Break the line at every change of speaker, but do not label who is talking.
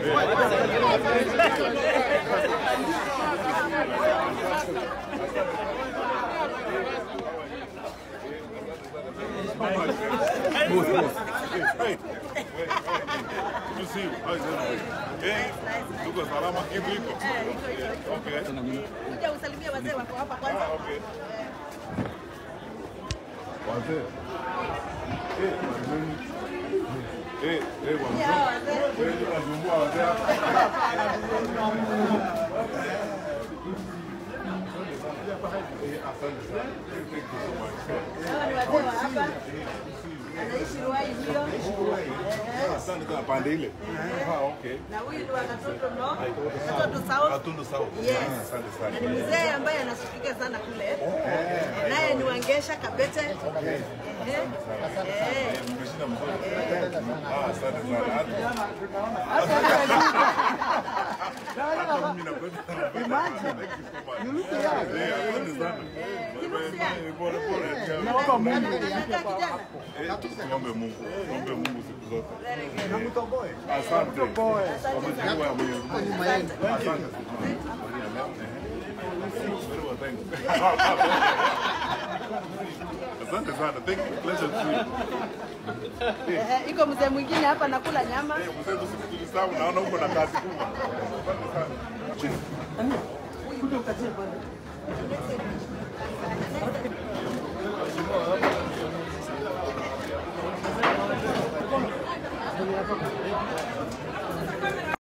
Hey. You see, hey, tuko salama kivipi? Okay.
Kuja usalimie wazee wako hapa kwanza.
Okay. Wazee. Wazee. Wewe unazungua wazee.
Anaishi Ruai hiyo.
Asante kwa pande ile. Okay.
Na huyu ni Katondo no? Katondo South.
Katondo South.
Yes.
Asante sana.
Ni mzee ambaye anashikika sana kule. Naye ni Wangesha Kabete.
Mmeshinda mzuri. Asante sana.
Naomba Mungu.
Muombe Mungu siku zote. Na mtomboe. Asante. Asante. Asante sana. Thank you. Pleasure to you.
Iko mzee mwingine hapa nakula nyama.
Mzee usikusahau, naona uko na kazi kubwa. Asante sana.
Huyu.